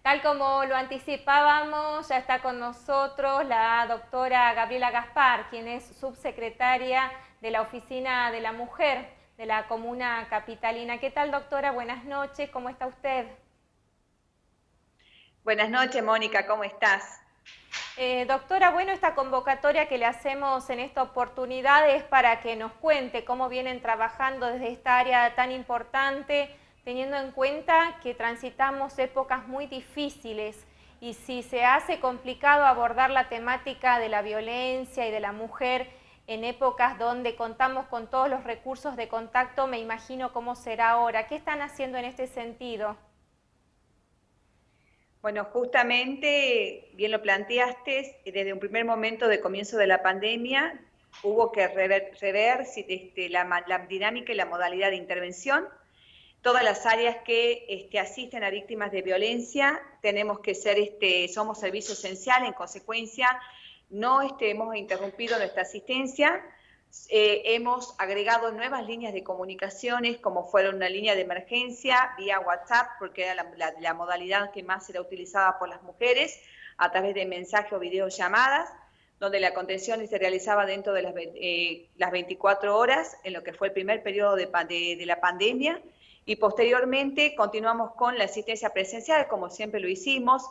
Tal como lo anticipábamos, ya está con nosotros la doctora Gabriela Gaspar, quien es subsecretaria de la Oficina de la Mujer de la Comuna Capitalina. ¿Qué tal, doctora? Buenas noches, ¿cómo está usted? Buenas noches, Mónica, ¿cómo estás? Doctora, bueno, esta convocatoria que le hacemos en esta oportunidad es para que nos cuente cómo vienen trabajando desde esta área tan importante, teniendo en cuenta que transitamos épocas muy difíciles y si se hace complicado abordar la temática de la violencia y de la mujer en épocas donde contamos con todos los recursos de contacto, me imagino cómo será ahora. ¿Qué están haciendo en este sentido? Bueno, justamente, bien lo planteaste, desde un primer momento de comienzo de la pandemia hubo que rever la dinámica y la modalidad de intervención. Todas las áreas que asisten a víctimas de violencia tenemos que ser, somos servicio esencial, en consecuencia no hemos interrumpido nuestra asistencia. Hemos agregado nuevas líneas de comunicaciones, como fueron una línea de emergencia vía WhatsApp, porque era la modalidad que más era utilizada por las mujeres, a través de mensajes o videollamadas, donde la contención se realizaba dentro de las 24 horas, en lo que fue el primer periodo de la pandemia, y posteriormente continuamos con la asistencia presencial, como siempre lo hicimos.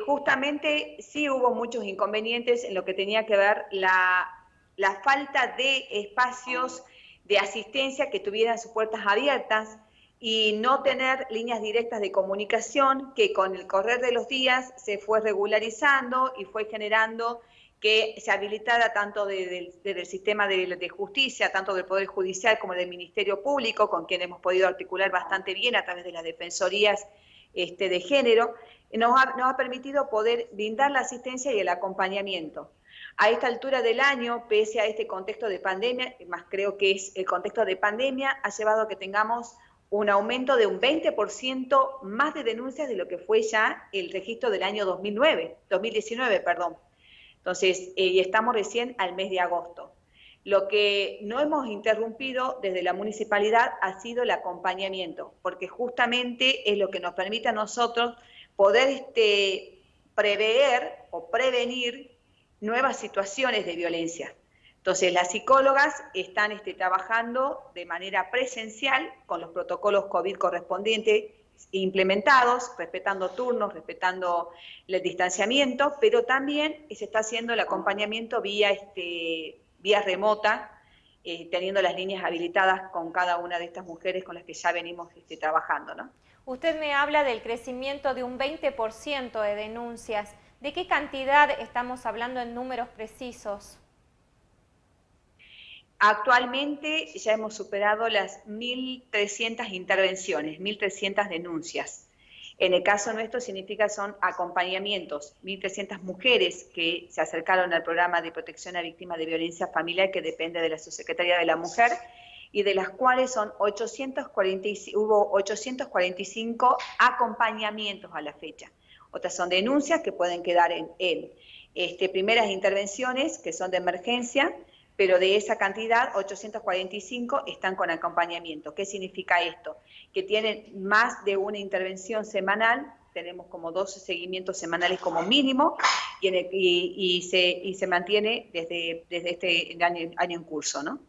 Justamente sí hubo muchos inconvenientes en lo que tenía que ver la falta de espacios de asistencia que tuvieran sus puertas abiertas y no tener líneas directas de comunicación que con el correr de los días se fue regularizando y fue generando que se habilitara tanto desde el sistema de justicia, tanto del Poder Judicial como del Ministerio Público, con quien hemos podido articular bastante bien a través de las defensorías de género, nos ha permitido poder brindar la asistencia y el acompañamiento. A esta altura del año, pese a este contexto de pandemia, más creo que es el contexto de pandemia, ha llevado a que tengamos un aumento de un 20% más de denuncias de lo que fue ya el registro del año 2019, perdón. Entonces, y estamos recién al mes de agosto. Lo que no hemos interrumpido desde la municipalidad ha sido el acompañamiento, porque justamente es lo que nos permite a nosotros poder prever o prevenir nuevas situaciones de violencia. Entonces, las psicólogas están trabajando de manera presencial con los protocolos COVID correspondientes implementados, respetando turnos, respetando el distanciamiento, pero también se está haciendo el acompañamiento vía remota, teniendo las líneas habilitadas con cada una de estas mujeres con las que ya venimos trabajando, ¿no? Usted me habla del crecimiento de un 20% de denuncias. ¿De qué cantidad estamos hablando en números precisos? Actualmente ya hemos superado las 1.300 intervenciones, 1.300 denuncias. En el caso nuestro significa son acompañamientos, 1.300 mujeres que se acercaron al programa de protección a víctimas de violencia familiar que depende de la Subsecretaría de la Mujer y de las cuales hubo 845 acompañamientos a la fecha. Otras son denuncias que pueden quedar en primeras intervenciones que son de emergencia, pero de esa cantidad, 845 están con acompañamiento. ¿Qué significa esto? Que tienen más de una intervención semanal, tenemos como 12 seguimientos semanales como mínimo, y se mantiene desde este año en curso, ¿no?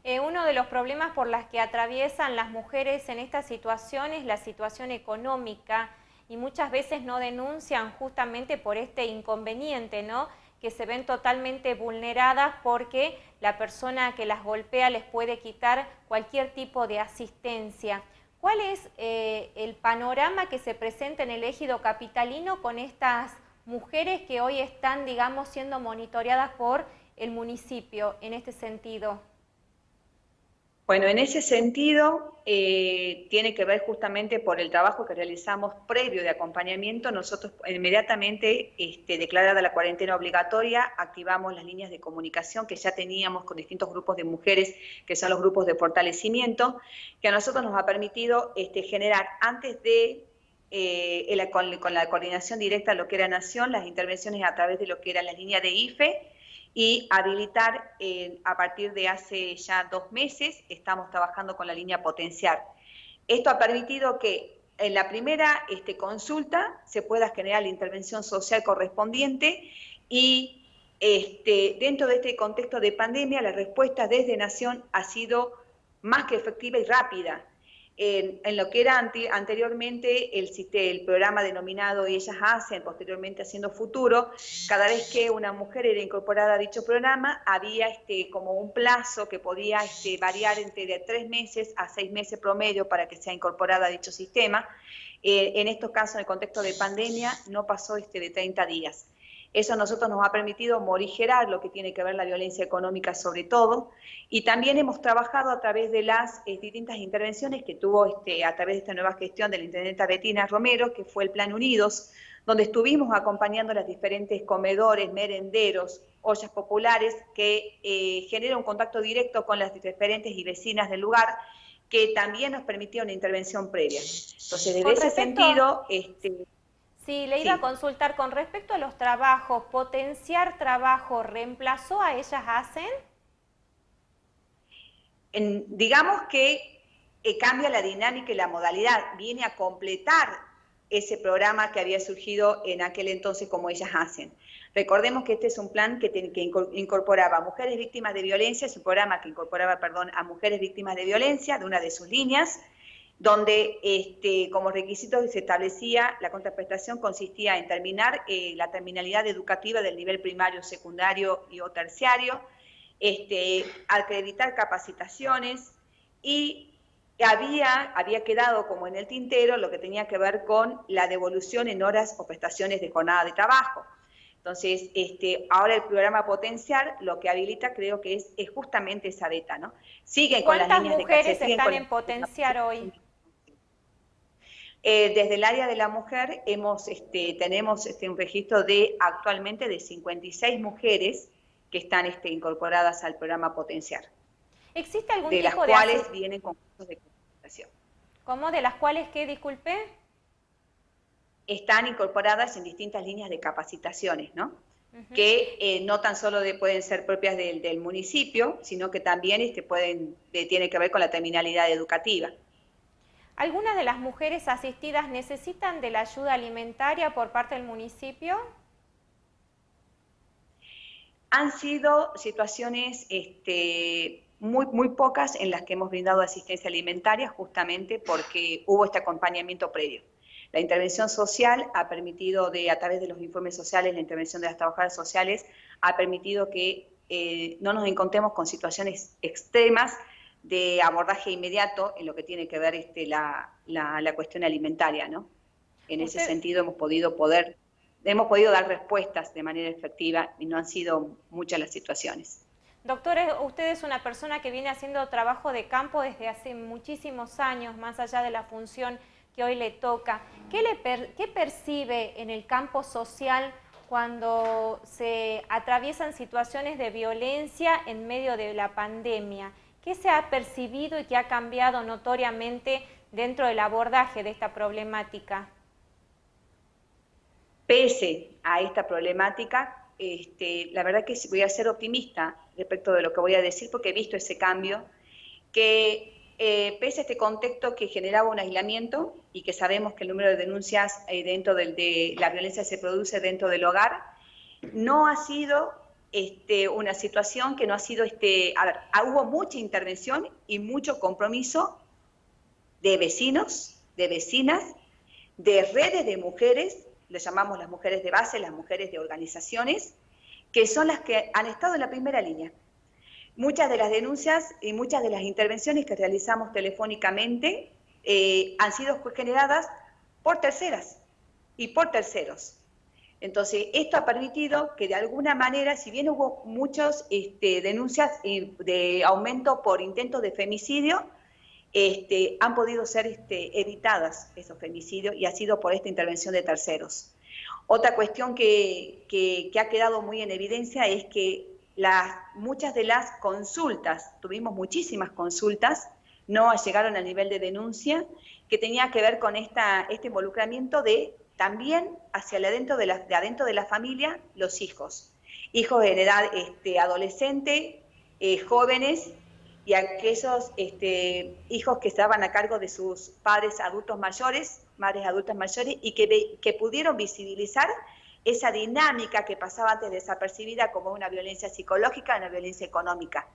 Uno de los problemas por los que atraviesan las mujeres en esta situación es la situación económica y muchas veces no denuncian justamente por este inconveniente, ¿no? Que se ven totalmente vulneradas porque la persona que las golpea les puede quitar cualquier tipo de asistencia. ¿Cuál es el panorama que se presenta en el ejido capitalino con estas mujeres que hoy están, digamos, siendo monitoreadas por el municipio en este sentido? Bueno, en ese sentido, tiene que ver justamente por el trabajo que realizamos previo de acompañamiento. Nosotros inmediatamente, declarada la cuarentena obligatoria, activamos las líneas de comunicación que ya teníamos con distintos grupos de mujeres, que son los grupos de fortalecimiento, que a nosotros nos ha permitido generar antes de con la coordinación directa de lo que era Nación, las intervenciones a través de lo que era la línea de IFE, y habilitar a partir de hace ya 2 meses, estamos trabajando con la línea Potenciar. Esto ha permitido que en la primera consulta se pueda generar la intervención social correspondiente y dentro de este contexto de pandemia la respuesta desde Nación ha sido más que efectiva y rápida. En lo que era anteriormente el programa denominado Ellas Hacen, posteriormente Haciendo Futuro, cada vez que una mujer era incorporada a dicho programa, había como un plazo que podía variar entre de 3 meses a 6 meses promedio para que sea incorporada a dicho sistema. En estos casos, en el contexto de pandemia, no pasó de 30 días. Eso a nosotros nos ha permitido morigerar lo que tiene que ver la violencia económica sobre todo, y también hemos trabajado a través de las distintas intervenciones que tuvo a través de esta nueva gestión de la intendenta Betina Romero, que fue el Plan Unidos, donde estuvimos acompañando a los diferentes comedores, merenderos, ollas populares, que generan un contacto directo con las referentes y vecinas del lugar, que también nos permitió una intervención previa. Entonces, desde ese sentido... Sí, le iba a consultar con respecto a los trabajos, potenciar trabajo, ¿reemplazó a Ellas Hacen? Digamos que cambia la dinámica y la modalidad, viene a completar ese programa que había surgido en aquel entonces como Ellas Hacen. Recordemos que este es un plan que incorporaba a mujeres víctimas de violencia, es un programa que incorporaba, a mujeres víctimas de violencia de una de sus líneas, donde como requisito se establecía la contraprestación consistía en terminar la terminalidad educativa del nivel primario, secundario y o terciario, acreditar capacitaciones y había quedado como en el tintero lo que tenía que ver con la devolución en horas o prestaciones de jornada de trabajo. Entonces, ahora el programa Potenciar lo que habilita creo que es justamente esa beta, ¿no? Sigue con las líneas de ¿Cuántas mujeres están en Potenciar hoy? Desde el área de la mujer tenemos un registro de actualmente de 56 mujeres que están incorporadas al programa Potenciar. ¿Existe algún de tipo las cuales vienen con cursos de capacitación. ¿Cómo? ¿De las cuales qué, disculpe? Están incorporadas en distintas líneas de capacitaciones, ¿no? Que no tan solo pueden ser propias del municipio, sino que también tiene que ver con la terminalidad educativa. ¿Algunas de las mujeres asistidas necesitan de la ayuda alimentaria por parte del municipio? Han sido situaciones muy pocas en las que hemos brindado asistencia alimentaria, justamente porque hubo este acompañamiento previo. La intervención social ha permitido, a través de los informes sociales, la intervención de las trabajadoras sociales, ha permitido que no nos encontremos con situaciones extremas de abordaje inmediato en lo que tiene que ver la cuestión alimentaria, ¿no? En ese sentido hemos podido dar respuestas de manera efectiva y no han sido muchas las situaciones. Doctora, usted es una persona que viene haciendo trabajo de campo desde hace muchísimos años, más allá de la función que hoy le toca. ¿Qué percibe en el campo social cuando se atraviesan situaciones de violencia en medio de la pandemia? ¿Qué se ha percibido y qué ha cambiado notoriamente dentro del abordaje de esta problemática? Pese a esta problemática, la verdad que voy a ser optimista respecto de lo que voy a decir porque he visto ese cambio, que pese a este contexto que generaba un aislamiento y que sabemos que el número de denuncias dentro de la violencia se produce dentro del hogar, no ha sido una situación que no ha sido, hubo mucha intervención y mucho compromiso de vecinos, de vecinas, de redes de mujeres, le llamamos las mujeres de base, las mujeres de organizaciones, que son las que han estado en la primera línea. Muchas de las denuncias y muchas de las intervenciones que realizamos telefónicamente han sido generadas por terceras y por terceros. Entonces, esto ha permitido que de alguna manera, si bien hubo muchas denuncias de aumento por intentos de femicidio, han podido ser evitadas esos femicidios y ha sido por esta intervención de terceros. Otra cuestión que ha quedado muy en evidencia es que muchas de las consultas, tuvimos muchísimas consultas, no llegaron al nivel de denuncia, que tenía que ver con este involucramiento de también hacia adentro de la familia, los hijos en edad adolescente, jóvenes, y aquellos hijos que estaban a cargo de sus padres adultos mayores, madres adultas mayores, y que pudieron visibilizar esa dinámica que pasaba antes desapercibida como una violencia psicológica, una violencia económica.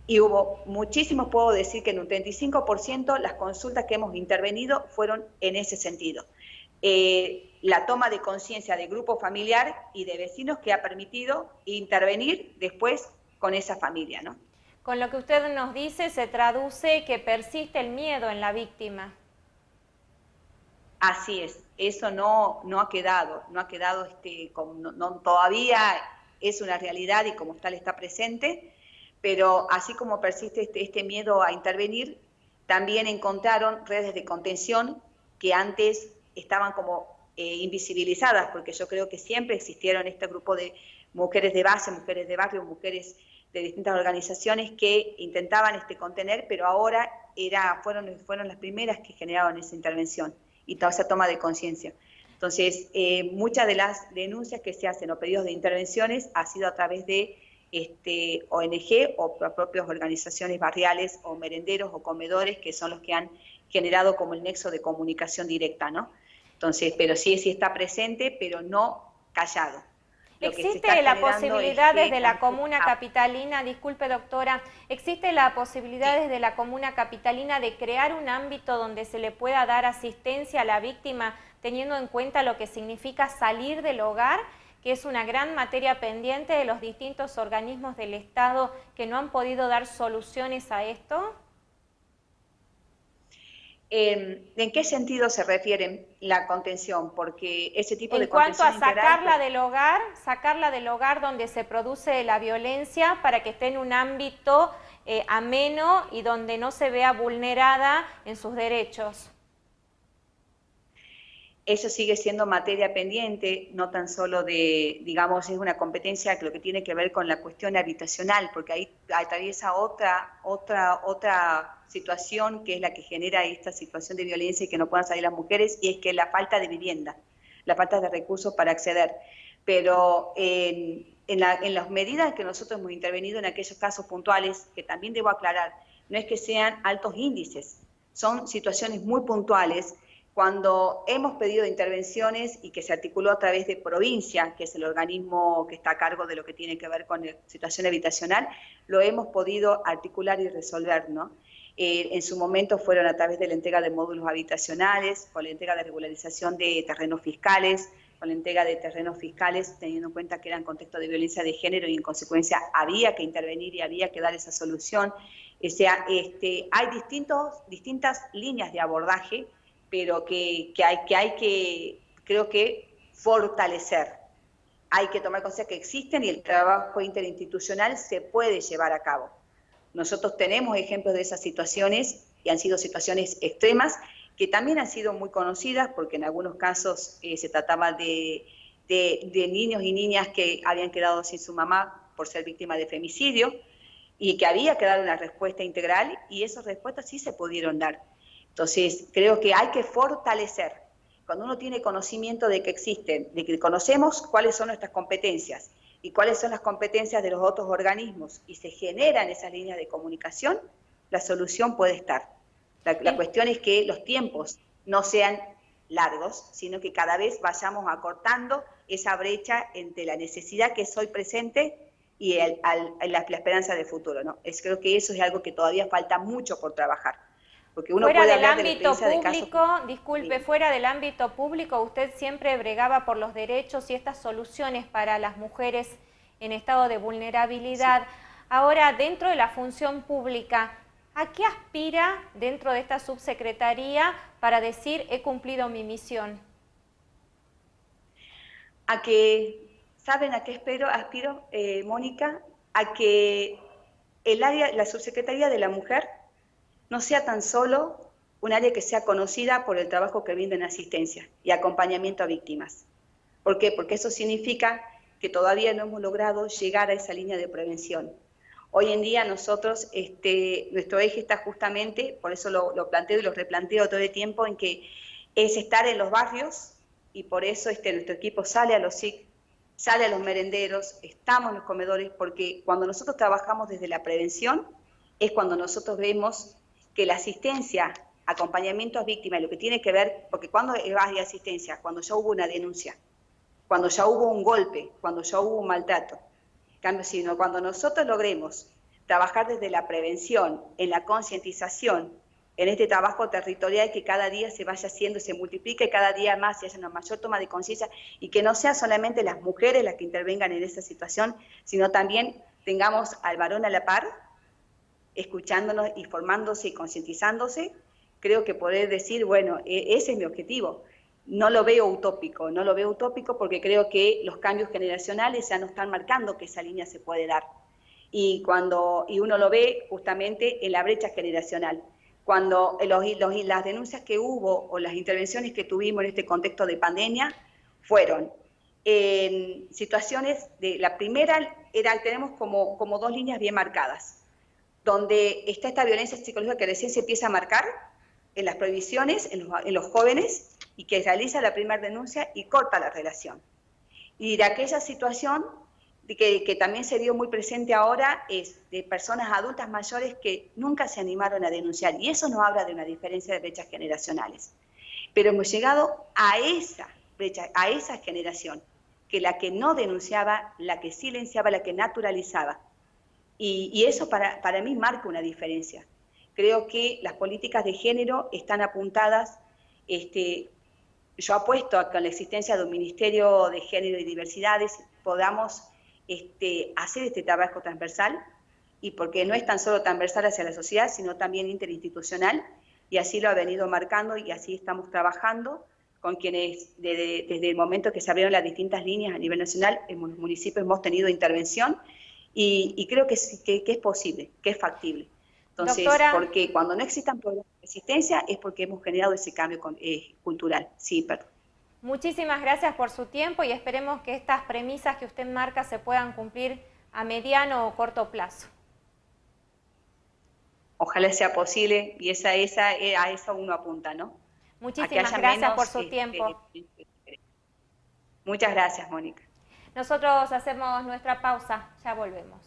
Y hubo muchísimos, puedo decir que en un 35% las consultas que hemos intervenido fueron en ese sentido. La toma de conciencia de grupo familiar y de vecinos que ha permitido intervenir después con esa familia, ¿no? Con lo que usted nos dice, se traduce que persiste el miedo en la víctima. Así es, eso no ha quedado, todavía es una realidad y como tal está presente, pero así como persiste este miedo a intervenir, también encontraron redes de contención que antes estaban como invisibilizadas, porque yo creo que siempre existieron este grupo de mujeres de base, mujeres de barrio, mujeres de distintas organizaciones que intentaban contener, pero ahora fueron las primeras que generaron esa intervención y toda esa toma de conciencia. Entonces, muchas de las denuncias que se hacen o pedidos de intervenciones ha sido a través de ONG o propias organizaciones barriales o merenderos o comedores que son los que han generado como el nexo de comunicación directa, ¿no? Entonces, pero sí está presente, pero no callado. ¿Existe la posibilidad desde la comuna capitalina, disculpe doctora, existe la posibilidad desde la comuna capitalina de crear un ámbito donde se le pueda dar asistencia a la víctima teniendo en cuenta lo que significa salir del hogar, que es una gran materia pendiente de los distintos organismos del Estado que no han podido dar soluciones a esto? ¿En qué sentido se refiere la contención? Porque ese tipo de contención contención integral... En cuanto a sacarla del hogar donde se produce la violencia para que esté en un ámbito ameno y donde no se vea vulnerada en sus derechos. Eso sigue siendo materia pendiente, no tan solo de, digamos, es una competencia que lo que tiene que ver con la cuestión habitacional, porque ahí atraviesa otra situación que es la que genera esta situación de violencia y que no puedan salir las mujeres, y es que la falta de vivienda, la falta de recursos para acceder. Pero en las medidas que nosotros hemos intervenido en aquellos casos puntuales, que también debo aclarar, no es que sean altos índices, son situaciones muy puntuales. Cuando hemos pedido intervenciones y que se articuló a través de provincia, que es el organismo que está a cargo de lo que tiene que ver con la situación habitacional, lo hemos podido articular y resolver, ¿no? En su momento fueron a través de la entrega de módulos habitacionales, con la entrega de regularización de terrenos fiscales, con la entrega de terrenos fiscales, teniendo en cuenta que eran contextos de violencia de género y en consecuencia había que intervenir y había que dar esa solución. O sea, hay distintas líneas de abordaje, pero que hay que, creo que, fortalecer. Hay que tomar conciencia que existen y el trabajo interinstitucional se puede llevar a cabo. Nosotros tenemos ejemplos de esas situaciones, y han sido situaciones extremas, que también han sido muy conocidas, porque en algunos casos se trataba de niños y niñas que habían quedado sin su mamá por ser víctimas de femicidio, y que había que dar una respuesta integral, y esas respuestas sí se pudieron dar. Entonces, creo que hay que fortalecer. Cuando uno tiene conocimiento de que existen, de que conocemos cuáles son nuestras competencias y cuáles son las competencias de los otros organismos y se generan esas líneas de comunicación, la solución puede estar. La cuestión es que los tiempos no sean largos, sino que cada vez vayamos acortando esa brecha entre la necesidad que es hoy presente y la esperanza de futuro, ¿no? Creo que eso es algo que todavía falta mucho por trabajar. Porque uno fuera puede del hablar ámbito de público, disculpe, fuera del ámbito público, usted siempre bregaba por los derechos y estas soluciones para las mujeres en estado de vulnerabilidad. Sí. Ahora, dentro de la función pública, ¿a qué aspira dentro de esta subsecretaría para decir he cumplido mi misión? A que, ¿saben a qué aspiro, Mónica? A que la subsecretaría de la mujer no sea tan solo un área que sea conocida por el trabajo que brinda en asistencia y acompañamiento a víctimas. ¿Por qué? Porque eso significa que todavía no hemos logrado llegar a esa línea de prevención. Hoy en día nosotros, nuestro eje está justamente, por eso lo planteo y lo replanteo todo el tiempo, en que es estar en los barrios, y por eso nuestro equipo sale a los SIC, sale a los merenderos, estamos en los comedores, porque cuando nosotros trabajamos desde la prevención, es cuando nosotros vemos que la asistencia, acompañamiento a víctimas, lo que tiene que ver, porque cuando vas de asistencia, cuando ya hubo una denuncia, cuando ya hubo un golpe, cuando ya hubo un maltrato, cambio, sino cuando nosotros logremos trabajar desde la prevención, en la concientización, en este trabajo territorial que cada día se vaya haciendo, se multiplique cada día más y haya una mayor toma de conciencia y que no sean solamente las mujeres las que intervengan en esa situación, sino también tengamos al varón a la par, escuchándonos y formándose y concientizándose, creo que poder decir, bueno, ese es mi objetivo. No lo veo utópico, no lo veo utópico porque creo que los cambios generacionales ya nos están marcando que esa línea se puede dar. Y uno lo ve justamente en la brecha generacional. Cuando las denuncias que hubo o las intervenciones que tuvimos en este contexto de pandemia fueron en situaciones de, la primera tenemos como dos líneas bien marcadas, donde está esta violencia psicológica que recién se empieza a marcar en las prohibiciones, en los jóvenes, y que realiza la primera denuncia y corta la relación. Y de aquella situación que también se vio muy presente ahora es de personas adultas mayores que nunca se animaron a denunciar, y eso nos habla de una diferencia de brechas generacionales. Pero hemos llegado a esa brecha, a esa generación, que la que no denunciaba, la que silenciaba, la que naturalizaba. Y eso para mí marca una diferencia. Creo que las políticas de género están apuntadas, yo apuesto a que con la existencia de un Ministerio de Género y Diversidades podamos hacer este trabajo transversal, y porque no es tan solo transversal hacia la sociedad, sino también interinstitucional, y así lo ha venido marcando y así estamos trabajando con quienes desde el momento que se abrieron las distintas líneas a nivel nacional, en los municipios hemos tenido intervención y creo que es posible, que es factible. Entonces, Doctora, porque cuando no existan problemas de resistencia es porque hemos generado ese cambio cultural. Sí, perdón. muchísimas gracias por su tiempo y esperemos que estas premisas que usted marca se puedan cumplir a mediano o corto plazo. Ojalá sea posible y a eso uno apunta, ¿no? Muchísimas gracias por su tiempo. Muchas gracias, Mónica. Nosotros hacemos nuestra pausa, ya volvemos.